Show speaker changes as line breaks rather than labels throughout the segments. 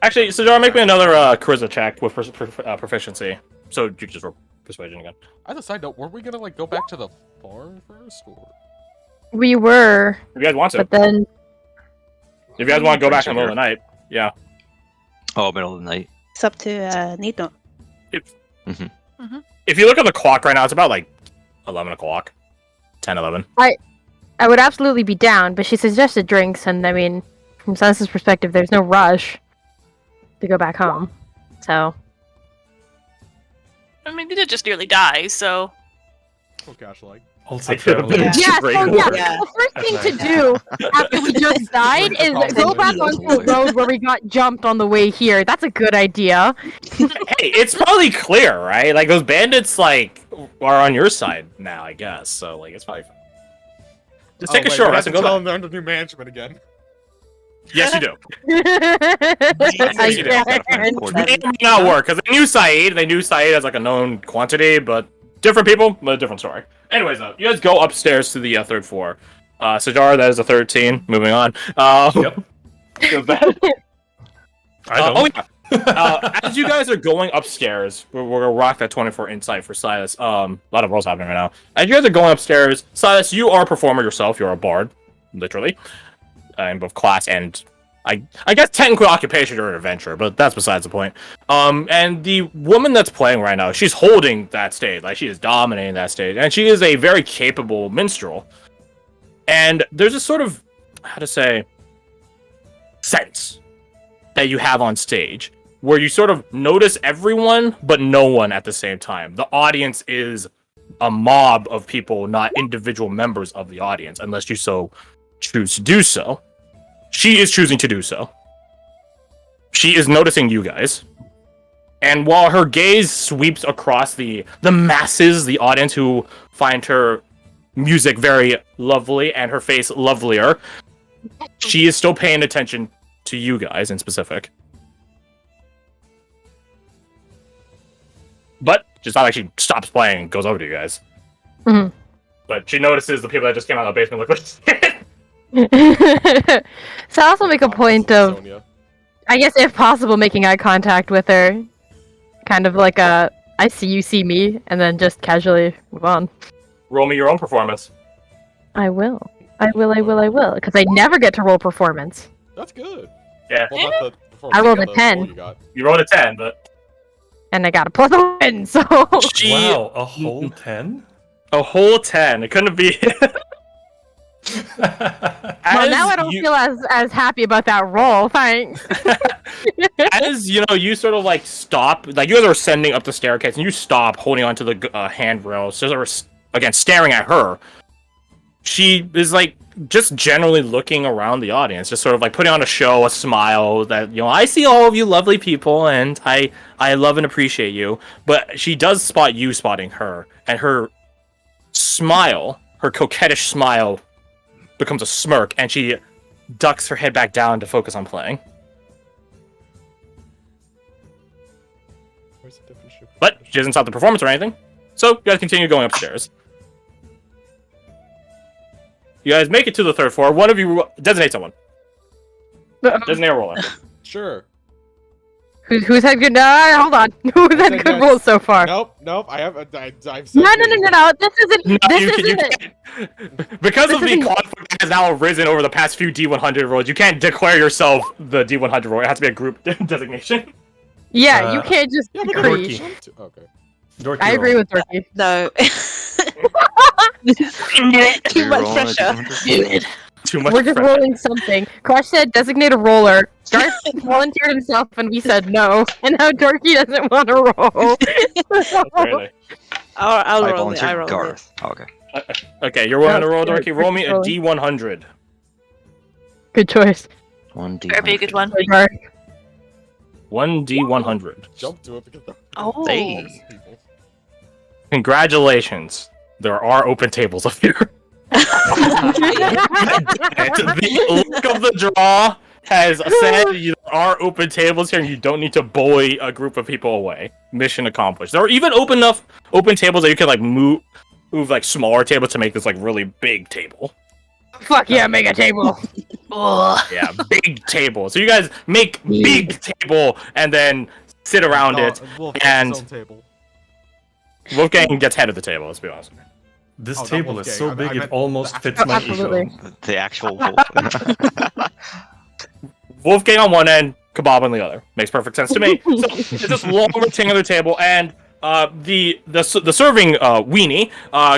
Actually, Sajara, make me another charisma check with proficiency. So you just roll persuasion again.
As a side note, were we gonna go back to the farm first, or?
We were.
If you guys want to.
But then.
If you guys want to go back in the middle of the night, yeah.
Oh, middle of the night.
It's up to neednot.
If you look at the clock right now, it's about like 11 o'clock. 10, 11.
I would absolutely be down, but she suggested drinks, and I mean, from Sense's perspective, there's no rush to go back home. So.
I mean, we did just nearly die, so.
Oh gosh, like.
Also,
Yeah.
The first thing to do after we just died is go back onto the road where we got jumped on the way here. That's a good idea.
Hey, it's probably clear, right? Like, those bandits, like, are on your side now, I guess. So, like, it's probably fine. Just take a short rest and go
tell
back.
them they're under new management again.
Yes, you do.
I
you do. It may not work, because they knew Saeed as, like, a known quantity, but different people, but a different story. Anyways, though, you guys go upstairs to the third floor. Sajara, that is a 13. Moving on.
Yep.
Feels bad.
I don't.
As you guys are going upstairs, we're gonna rock that 24 insight for Silas. A lot of rolls happening right now. As you guys are going upstairs, Silas, you are a performer yourself. You're a bard, literally, in both class and I guess technically occupation or an adventurer, but that's besides the point. And the woman that's playing right now, she's holding that stage, like she is dominating that stage, and she is a very capable minstrel. And there's a sort of, how to say, sense that you have on stage where you sort of notice everyone but no one at the same time. The audience is a mob of people, not individual members of the audience, unless you so choose to do so. She is choosing to do so. She is noticing you guys. And while her gaze sweeps across the masses, the audience who find her music very lovely and her face lovelier, she is still paying attention to you guys in specific. But it's not like she stops playing and goes over to you guys.
Mm-hmm.
But she notices the people that just came out of the basement look like
So I also make a point of,
Sonia.
I guess if possible, making eye contact with her. Kind of like a, I see you see me, and then just casually move on.
Roll me your own performance.
I will. Because I never get to roll performance.
That's good.
Yeah.
Well, not the performance,
I rolled
you
a
got the
10.
roll you got.
You rolled a 10, but...
And I got a +1, so...
Wow, a whole 10?
A whole 10. It couldn't be...
Well, now I don't feel as happy about that roll, thanks.
As, you know, you sort of, like, stop, like, you guys are ascending up the staircase, and you stop holding onto the handrail, so again, staring at her. She is, like, just generally looking around the audience, just sort of, like, putting on a show, a smile, that, you know, I see all of you lovely people, and I love and appreciate you, but she does spot you spotting her, and her smile, her coquettish smile, becomes a smirk, and she ducks her head back down to focus on playing.
Where's the difference?
But she doesn't stop the performance or anything, so you guys continue going upstairs. You guys make it to the third floor. One of you designate someone. Designate a roller.
Sure.
Who's had good? Hold on. Who's had good rolls so far?
Nope. I've said
No. This isn't.
Because
This
of the
isn't-
conflict that has now arisen over the past few D100 rolls, you can't declare yourself the D100 roll. It has to be a group designation.
Yeah, you can't just
Yeah, but
agree.
Okay.
Dorky
I agree
roll.
with Dorky.
No. Too
You're
much
rolling a
pressure.
D100?
Too much
We're just
pressure.
rolling something. Crush said designate a roller. Garth volunteered himself and we said no. And now Dorky doesn't want to roll.
Really?
I'll
I
roll it. I
volunteered
roll it.
Garth. Oh, okay.
Okay, you're willing to roll,
Yeah,
Dorky. Roll me a
roll.
D100.
Good choice.
1D.
Better be a good one.
Sorry, Garth.
1D100.
Jump to it because
Oh.
Hey.
people.
Congratulations. There are open tables up here. The look of the draw has said there are open tables here and you don't need to bully a group of people away. Mission accomplished. There are even open tables that you can like move like smaller tables to make this like really big table.
Fuck yeah, make a table.
Ugh.
Yeah, big table. So you guys make big table and then sit around it. and-
His own table.
Wolfgang gets head of the table. Let's be honest.
This
Oh, not
table is
Wolfgang.
so
I
big it
meant
almost
the
fits
actual-
my
Absolutely.
ego.
The actual wolf.
Wolfgang on one end, Kebab on the other. Makes perfect sense to me. So it's this long rectangular table, and the serving weenie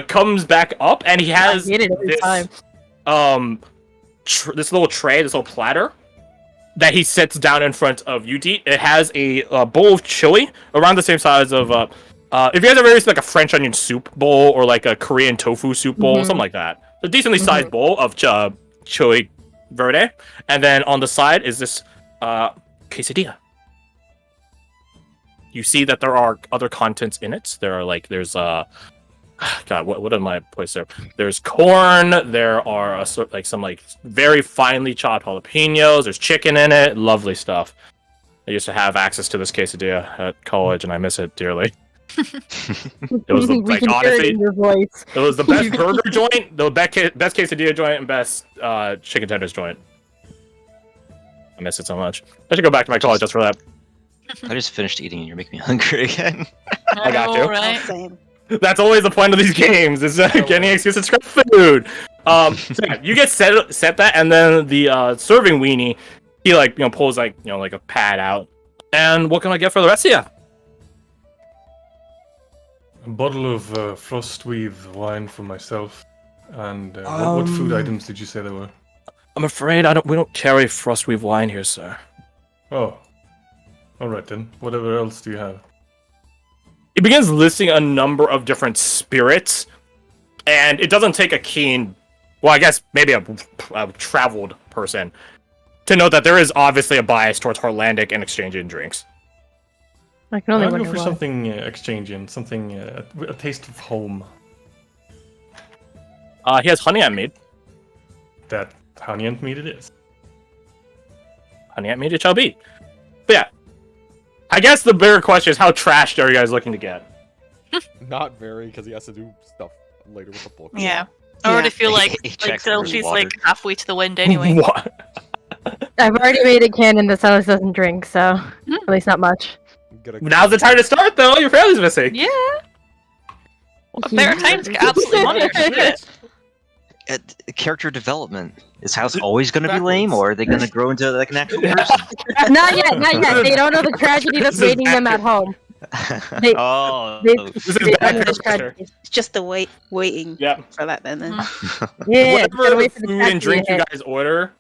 comes back up, and he has
I hate it every
this
time.
this little tray, this little platter that he sets down in front of you, Deet. It has a bowl of chili around the same size of if you guys ever used like a French onion soup bowl or like a Korean tofu soup bowl, something like that. A decently sized bowl of chili verde, and then on the side is this quesadilla. You see that there are other contents in it. There's God, what am I place there? There's corn. There are some very finely chopped jalapenos. There's chicken in it. Lovely stuff. I used to have access to this quesadilla at college, and I miss it dearly. It was
We can hear it
honestly,
in your voice.
it was the best burger joint, the best quesadilla joint, and best chicken tenders joint. I miss it so much. I should go back to my college just for that.
I just finished eating and you're making me hungry again.
I got you.
Right?
Same.
That's always the point of these games, is getting an excuse to scrap food. So yeah, you get set that, and then the serving weenie, he pulls like a pad out. And what can I get for the rest of you?
A bottle of Frostweave wine for myself. And what food items did you say there were?
I'm afraid we don't carry Frostweave wine here, sir.
Oh. Alright then. Whatever else do you have?
He begins listing a number of different spirits, and it doesn't take a keen, well, I guess maybe a traveled person to know that there is obviously a bias towards Heartlandic and exchanging drinks.
I can only
I'll go
wonder
for
why.
something exchanging, something a taste of home.
He has honey at mead.
That honey and meat it is.
Honey at mead it shall be. But yeah, I guess the bigger question is how trashed are you guys looking to get?
Not very, because he has to do stuff later with the book.
Yeah. I already feel like
He checks
Sophie's
water.
like halfway to the wind anyway.
What?
I've already made it canon that Silas doesn't drink, so at least not much.
Now's the time to start, though. Your family's missing.
Yeah. A better time to get absolutely money. Shit.
Character development. Is House always going to be lame, or are they going to grow into like an actual person?
Not yet, not yet. They don't know the tragedy that's
This is
waiting them at home. They-
Oh.
This is
They
bad
don't know the
picture.
tragedy.
It's just the waiting
Yep.
for that then.
Yeah, just gotta
Whatever
wait for the
food
tragedy
and
to
drink you
hit.
guys order,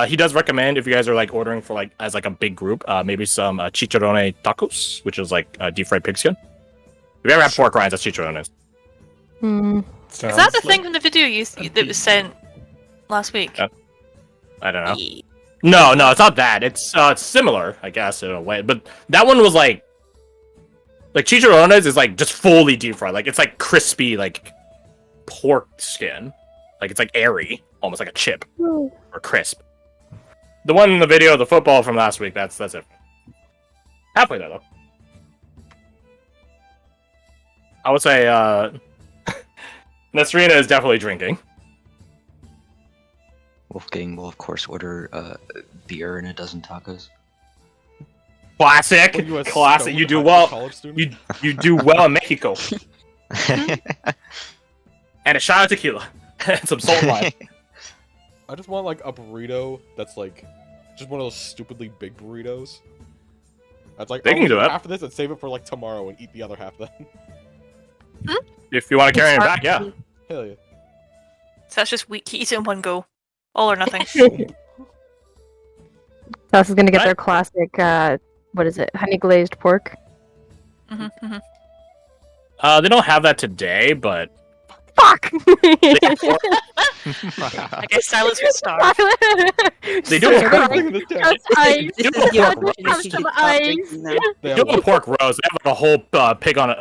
he does recommend if you guys are ordering for as a big group, maybe some chicharrone tacos, which is deep fried pig skin. If you ever had pork rinds, that's chicharrones.
Hmm.
Is that the thing from the video that was sent last week?
I don't know. No, it's not that. It's similar, I guess, in a way. But that one was like chicharrones is just fully deep fried. It's crispy, pork skin. It's airy, almost like a chip or crisp. The one in the video, the football from last week, that's it. Halfway there though. I would say Nasrina is definitely drinking.
Wolfgang will of course order beer and a dozen tacos.
Classic,
What, you a
classic.
stoned
You do
high
well.
school college student?
You do well in Mexico. And a shot of tequila and some salt wine.
I just want a burrito that's just one of those stupidly big burritos. That's
They can do it.
half of this and save it for tomorrow and eat the other half then.
If you want to carry it back, yeah.
Hell yeah.
So that's just weak. Eat it in one go. All or nothing.
Silas is gonna get
Right.
their classic, what is it, honey glazed pork.
hmm hmm
They don't have that today, but
Fuck!
I guess Silas would starve.
They do have
Everything in this town.
Just ice.
This
You
is your
have
opportunity
some
to stop
ice.
drinking now.
They
you
have
have a pork roast. They have a whole pig on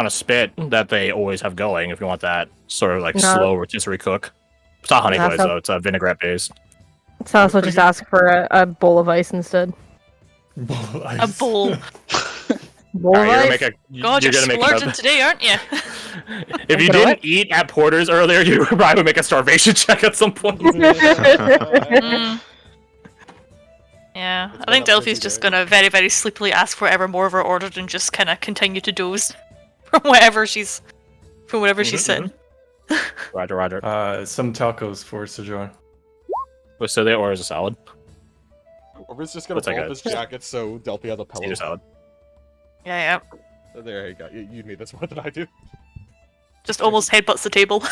a spit that they always have going. If you want that sort of
No.
slow rotisserie cook. It's not honey
Yeah,
glaze
so-
though. It's vinaigrette based.
Silas will just ask for a bowl of ice instead.
A bowl.
Alright, you're gonna make a.
God, you're
gonna make
splurging today, aren't you?
If you didn't eat at Porter's earlier, you probably would make a starvation check at some point.
Mm. Yeah,
It's
I think
been a
Delphi's
busy
just
day.
gonna very, very sleepily ask for ever more of her ordered and just kind of continue to doze from whatever she's sitting.
Roger.
Some tacos for Sajar.
So they orders a salad.
Or it's just gonna
What's that
roll up
guy?
his jacket so Delphi has a pillow.
Caesar salad.
Yeah.
So there you go. You need this more than I do.
Just almost headbutts the table.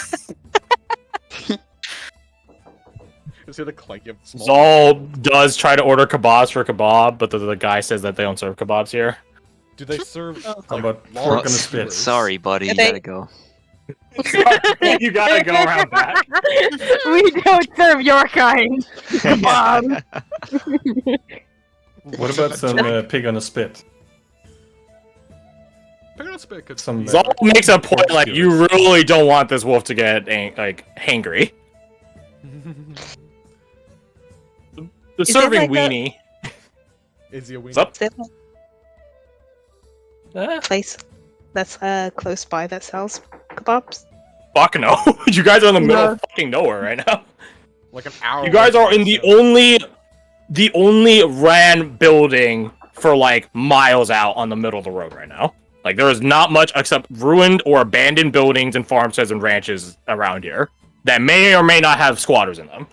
You see the clank of small.
Zal does try to order kebabs for kebab, but the guy says that they don't serve kebabs here.
Do they serve?
How
like,
about
large
fork on a
skewers?
spit?
Sorry, buddy, you
They-
gotta go.
You gotta go around that.
We don't serve your kind. Kebab.
What about some pig on a spit?
Pig on a spit could
Some
be-
Zal makes a point like you really don't want this wolf to get hangry. The
Is there
serving
like a-
weenie.
Is he a weenie?
What's up?
Is there a place that's close by that sells kebabs?
Fuck no. You guys are in the middle
No.
of fucking nowhere right now.
Like an hour.
You guys
away
are
from
in the
town.
only ran building for like miles out on the middle of the road right now. Like there is not much except ruined or abandoned buildings and farmsteads and ranches around here that may or may not have squatters in them.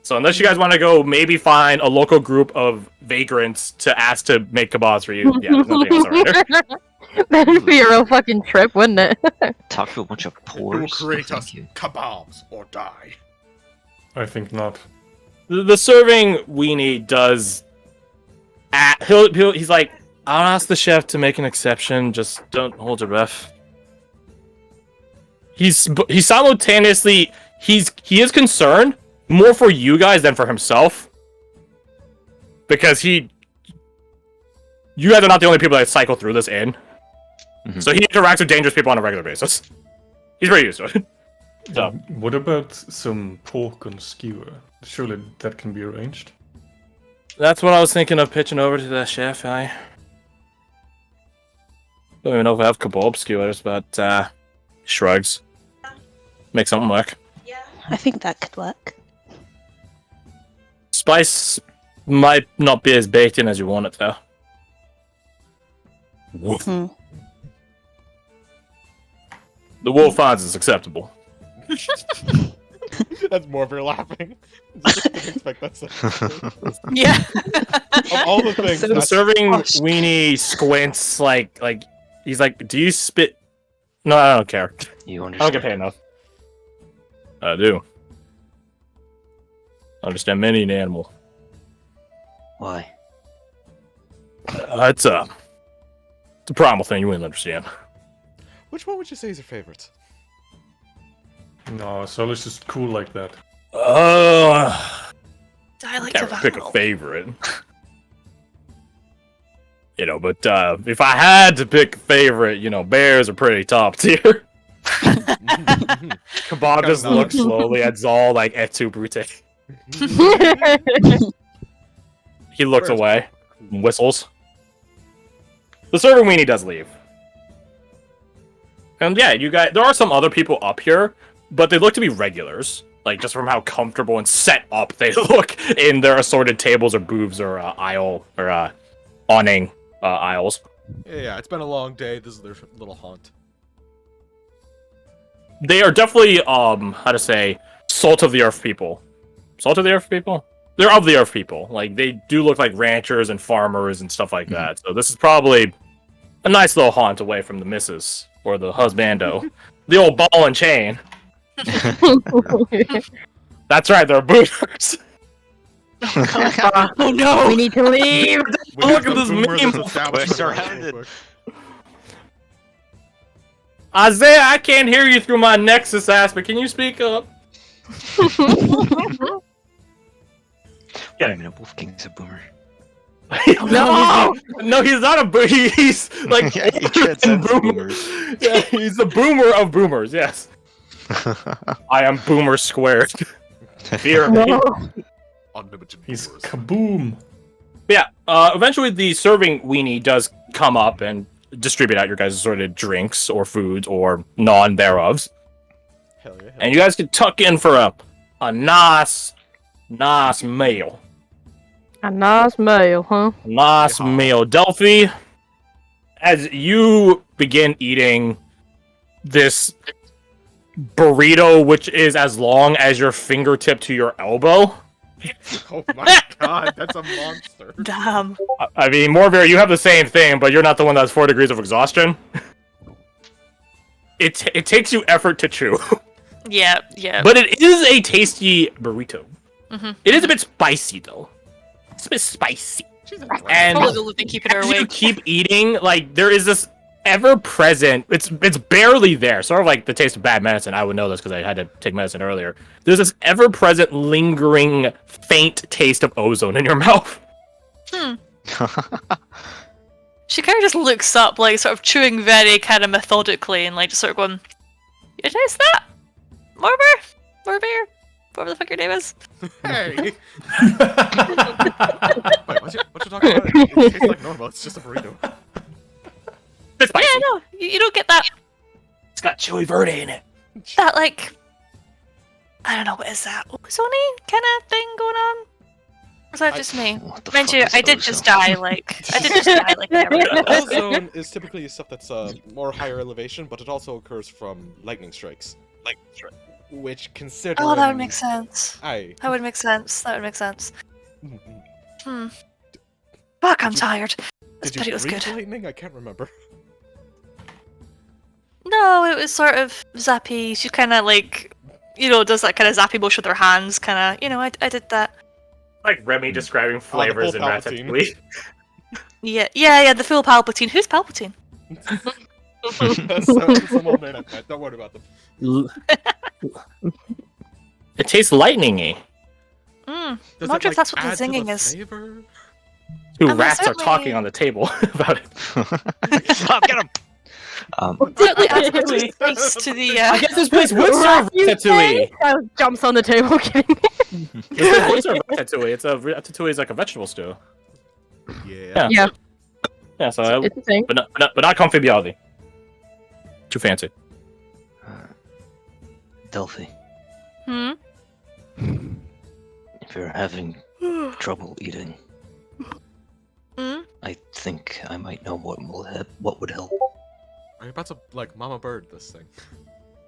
So unless you guys want to go maybe find a local group of vagrants to ask to make kebabs for you, yeah, there's nothing else around here.
That'd be a real fucking trip, wouldn't it?
Talk to a bunch of
It will
pores.
create
Thank
us
you.
kebabs or die.
I think not.
The serving weenie does. He's like, I'll ask the chef to make an exception. Just don't hold your breath. He's simultaneously he is concerned more for you guys than for himself because you guys are not the only people that cycle through this inn.
Mhm.
So he interacts with dangerous people on a regular basis. He's very used to it. So.
What about some pork on skewer? Surely that can be arranged.
That's what I was thinking of pitching over to the chef. I don't even know if I have kebab skewers, but shrugs. Make something work.
I think that could work.
Spice might not be as baked in as you want it though. Woof.
Hmm.
The wolf finds it's acceptable.
That's more of your laughing. Didn't expect that.
Yeah.
Of all the things,
The
that's
serving weenie squints like he's like, do you spit? No, I don't care.
You
I don't
understand?
get paid enough. I do. I understand many an animal.
Why?
It's a primal thing you wouldn't understand.
Which one would you say is your favorite?
No, Sol is just cool like that.
Dialect
Can't
of
pick a
animal.
favorite. But if I had to pick a favorite, bears are pretty top tier. Kebab just
Kinda
looks slowly at Zal like et tu brute. He looks
Bears.
away, and whistles. The serving weenie does leave. And yeah, you guys, there are some other people up here, but they look to be regulars. Like, just from how comfortable and set up they look in their assorted tables or booths or aisle or awning aisles.
Yeah, it's been a long day. This is their little haunt.
They are definitely, how to say, salt of the earth people. Salt of the earth people? They're of the earth people. Like, they do look like ranchers and farmers and stuff like that. So this is probably a nice little haunt away from the missus or the husbando. The old ball and chain. That's right, they're booters.
Oh no!
We need to leave.
Oh, look at this meme.
We're surrounded.
Isaiah, I can't hear you through my Nexus aspect. Can you speak up?
Wait a minute, Wolf King's a boomer.
No, he's not a boomer. He's like
Yeah, he transcends
boomer.
boomers.
Yeah, he's the boomer of boomers. Yes, I am boomer squared. Fear me.
No.
Unlimited
He's
boomers.
kaboom.
Yeah. Eventually, the serving weenie does come up and distribute out your guys' assorted drinks or foods or non thereof.
Hell yeah.
And you guys can tuck in for a nice meal.
A nice meal, huh?
Nice
Yeah.
meal. Delphi, as you begin eating this burrito, which is as long as your fingertip to your elbow.
Oh my god, that's a monster.
Damn.
I mean, Morvir, you have the same thing, but you're not the one that's 4 degrees of exhaustion. It takes you effort to chew.
Yeah, yeah.
But it is a tasty burrito.
Mhm.
It is a bit spicy, though. It's a bit spicy. And
Probably will be keeping her
as you
awake.
keep eating, like, there is this ever-present... It's barely there. Sort of like the taste of bad medicine. I would know this because I had to take medicine earlier. There's this ever-present, lingering, faint taste of ozone in your mouth.
She kind of just looks up, like, sort of chewing very kind of methodically and, like, just sort of going, you taste that? Morber? Whatever the fuck your name is.
Hey! Wait, what you talking about? It tastes like normal, it's just a burrito.
It's spicy.
Yeah, no, you don't get that,
It's got chili verde in it.
like, I don't know, what is that? Ozone kind of thing going on? Or is that just me?
What the
Mind
fuck
you,
is
I did
ozone?
just die, like,
Ozone is typically stuff that's more higher elevation, but it also occurs from lightning strikes. Which, considering...
Oh, that would make sense.
Aye.
That would make sense. That would make sense.
Mhm.
Fuck, I'm tired. This
Did you
burrito's
breathe
good.
lightning? I can't remember.
No, it was sort of zappy. She kind of like, does that kind of zappy motion with her hands. Kind of, I did that.
Like Remy describing flavors in
full Palpatine.
Ratatouille.
Yeah, the full Palpatine. Who's Palpatine?
That's some old man I met. Don't worry about them.
It tastes lightningy.
Mm.
Does
Wonder
it,
if that's what the
add to
zinging is.
flavor?
Two
I mean,
rats are
certainly-
talking on the table about it.
Stop, get him!
Certainly adds a bit of taste to the.
I guess this place would serve ratatouille.
Jumps on the table, kidding.
This place would serve ratatouille. Ratatouille is like a vegetable stew.
Yeah.
Yeah,
Yeah, so
it's a thing.
but not confibiality. Too fancy.
Delphi,
Hmm.
if you're having trouble eating,
Hmm.
I think I might know what would help.
Are you about to, like, Mama Bird this thing?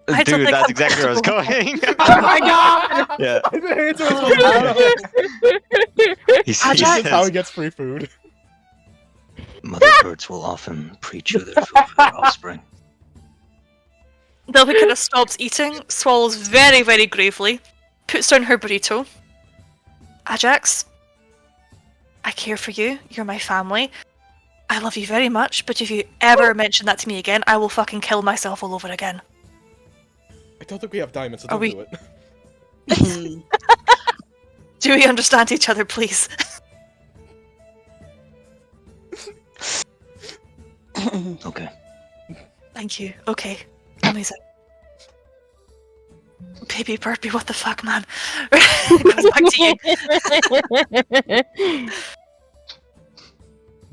I don't
Dude,
think
that's
I'm
exactly where I was going.
Oh my god!
Yeah. He
Ajax.
This is how he
says
gets free food.
mother birds will often pre-chew their food for their offspring.
Delphi kind of stops eating, swallows very, very gravely, puts down her burrito. Ajax, I care for you. You're my family. I love you very much, but if you ever mention that to me again, I will fucking kill myself all over again.
I don't think we have diamonds, so
Are
don't
we-
do it.
Do we understand each other, please?
Okay.
Thank you. Okay. Amazing. Baby burpee, what the fuck, man? Goes back to you.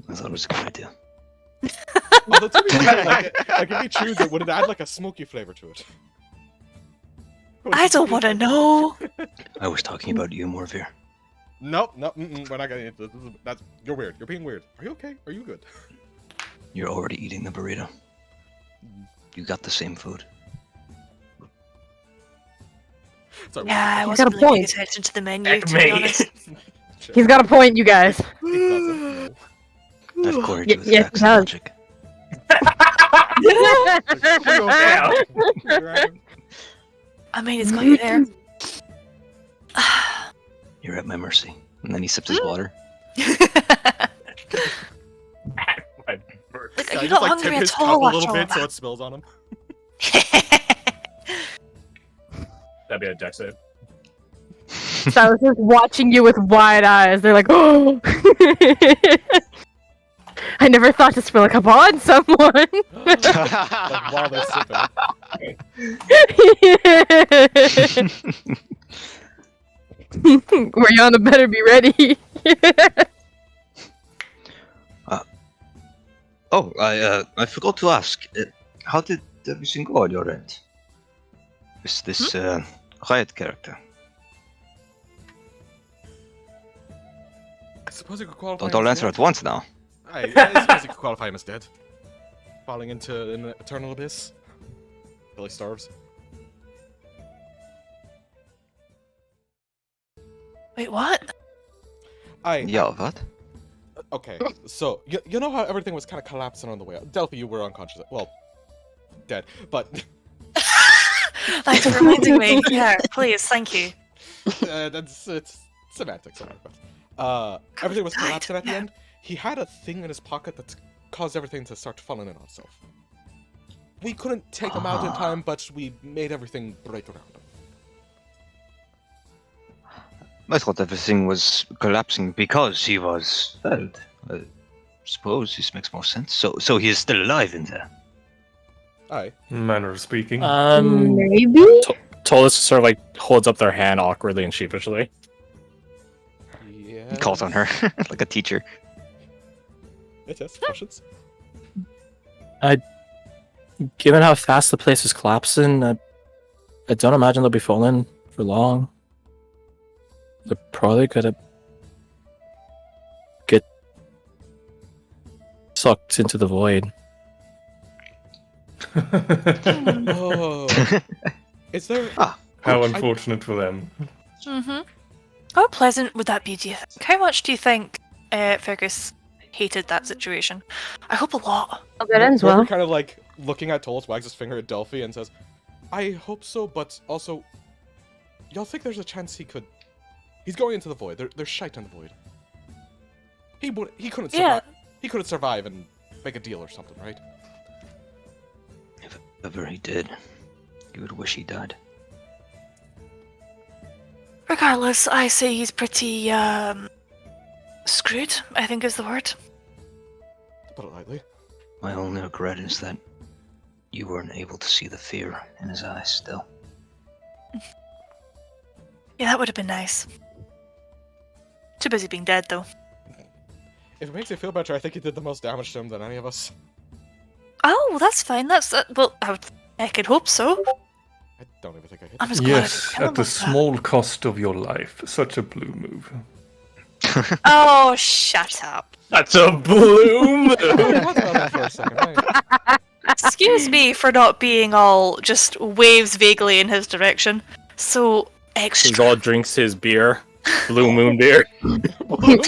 I thought it was a good idea.
Although, to be fair, like if he chews it, would it add, like, a smoky flavor to it?
I don't want to know.
I was talking about you, Morvir.
Nope, we're not gonna. You're weird. You're being weird. Are you okay? Are you good?
You're already eating the burrito. You got the same food.
Sorry,
Yeah, I
He's
wasn't
got a
really paying
point.
attention to the menu, to be honest.
He's got a point, you guys.
He doesn't know.
I've cornered you with
yes,
facts
it
and
does.
logic.
I mean, it's got you there.
You're at my mercy. And then he sips his water.
Like,
Yeah,
are you
just,
not
like, tip
hungry
his
at
cup
all
a little
after all
bit so
that?
it spills on him.
That'd be a dex save.
So I was just watching you with wide eyes. They're like, oh! I never thought to spill a cup on someone.
Like, while they're sipping.
Rihanna better be ready.
Oh, I forgot to ask. How did everything go on your end? This Riot character.
I suppose you could qualify.
Don't
him
all
as
answer
dead.
at once now.
I suppose you could qualify him as dead. Falling into an eternal abyss. Till he starves.
Wait, what?
Yeah, what?
Okay, so you know how everything was kind of collapsing on the way out. Delphi, you were unconscious. Well, dead, but
Thanks for reminding me. Yeah, please, thank you.
it's semantics. Everything was collapsing at the end. He had a thing in his pocket that caused everything to start falling in on itself. We couldn't take him out in time, but we made everything break around him.
I thought everything was collapsing because he was felled. I suppose this makes more sense. So he is still alive in there.
Aye.
Manner of speaking.
Maybe?
Tolus sort of like holds up their hand awkwardly and sheepishly.
Yeah.
He calls on her like a teacher.
Yes, questions?
Given how fast the place is collapsing, I don't imagine they'll be falling for long. They're probably gonna get sucked into the void.
Oh. Is there...
How unfortunate for them.
Mm-hmm. How pleasant would that be, do you think? How much do you think Fergus hated that situation? I hope a lot.
Oh, that ends
Grover
well.
kind of like looking at Tolus, wags his finger at Delphi and says, I hope so, but also, y'all think there's a chance he could... He's going into the void. There's shite in the void. He couldn't survive.
Yeah.
He couldn't survive and make a deal or something, right?
If ever he did, he would wish he died.
Regardless, I say he's pretty, screwed, I think is the word.
To put it lightly.
My only regret is that you weren't able to see the fear in his eyes still.
Yeah, that would have been nice. Too busy being dead, though.
If it makes you feel better, I think he did the most damage to him than any of us.
Oh, well, that's fine. Well, I could hope so.
I don't even think I hit
I'm
him.
just glad I
Yes,
didn't kill him
at the
like that.
small cost of your life. Such a blue move.
Oh, shut up.
That's a blue move.
I thought about that for a second, right?
Excuse me for not being all just waves vaguely in his direction. So
He
extra.
all drinks his beer, Blue Moon beer.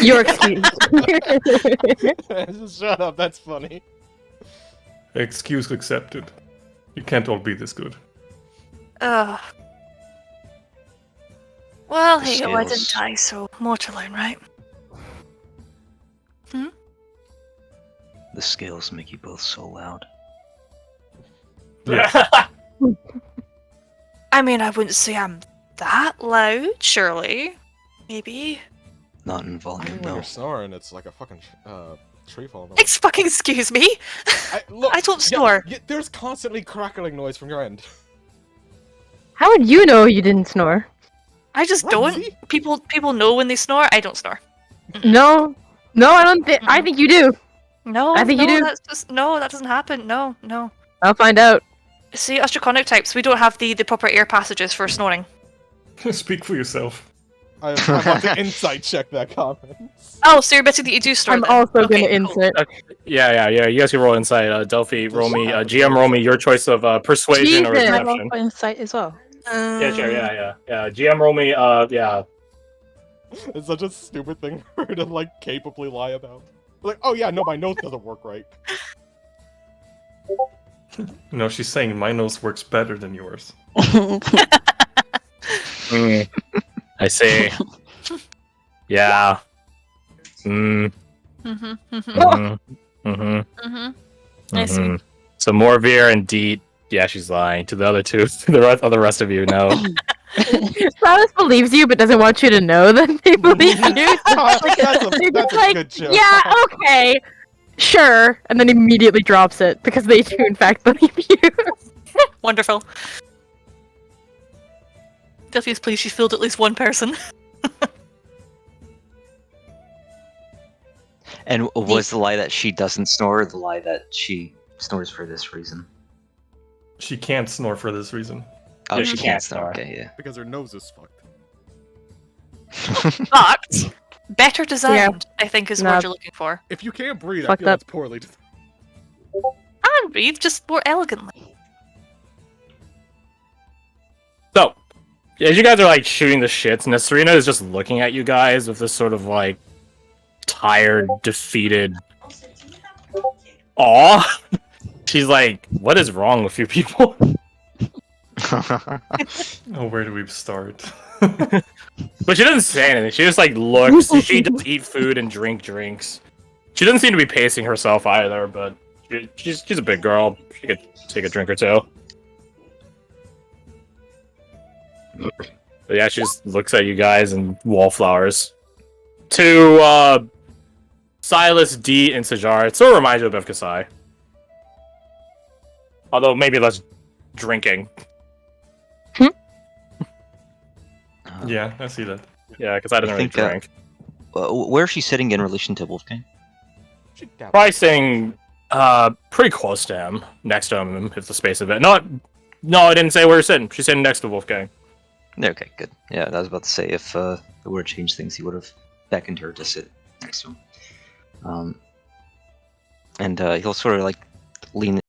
Your excuse.
Just shut up, that's funny.
Excuse accepted. You can't all be this good.
Ugh. Well,
The
hey, I didn't
skills.
die, so more to learn, right?
The scales make you both so loud.
Yeah.
I mean, I wouldn't say I'm that loud, surely. Maybe.
Not in volume,
When
no.
you're snoring, it's like a fucking tree falling over.
Excuse me.
Look,
I don't snore.
There's constantly crackling noise from your end.
How would you know you didn't snore?
I just
What?
don't.
See?
People know when they snore. I don't snore.
No. No, I don't think. I think you do.
No,
I think
no,
you do.
That's just no. That doesn't happen. No.
I'll find out.
See, us draconic types, we don't have the proper air passages for snoring.
Speak for yourself.
I want to insight check that comment.
Oh, so you're betting that you do snore?
I'm
then?
also
Okay,
gonna
cool.
insert.
Yeah. You guys can roll insight. Delphi, roll me. GM, roll me your choice of persuasion or
Jesus.
I roll
deception.
for insight as well.
Yeah, sure. Yeah. GM, roll me. Yeah.
It's such a stupid thing for her to like capably lie about. Like, oh yeah, no, my nose doesn't work right.
No, she's saying my nose works better than yours.
I see. Yeah.
Mhm. I see.
Mhm. So Morveer and Deet, yeah, she's lying. To the other two, to the rest of you, no.
Silas believes you, but doesn't want you to know that they believe you. They're
That's
just
a
like,
good joke.
yeah, okay, sure, and then immediately drops it because they do in fact believe you.
Wonderful. Delphi's pleased she fooled at least one person.
And was the lie that she doesn't snore, or the lie that she snores for this reason?
She can't snore for this reason.
Oh,
Yeah,
she
she
can't
can't
snore.
snore.
Okay, yeah.
Because her nose is fucked.
But better designed, I think, is
No.
what you're looking for.
If you can't breathe, I
Fucked
feel
up.
that's poorly.
I can breathe, just more elegantly.
So, as you guys are like shooting the shits, and Serena is just looking at you guys with this sort of like tired, defeated awe. She's like, "What is wrong with you people?"
Oh, where do we start?
But she doesn't say anything. She just like looks. She just eat food and drink drinks. She doesn't seem to be pacing herself either, but she's a big girl. She could take a drink or two. But yeah, she just looks at you guys and wallflowers. To Silas, D, and Sajar, it sort of reminds you a bit of Kasai. Although maybe less drinking.
Yeah, I see that.
Yeah, because I didn't
I
really
think,
drink.
Where is she sitting in relation to Wolfgang?
Probably sitting pretty close to him, next to him, if the space of it. No, I didn't say where she's sitting. She's sitting next to Wolfgang.
Okay, good. Yeah, I was about to say if it would have changed things, he would have beckoned her to sit next to him. And he'll sort of like lean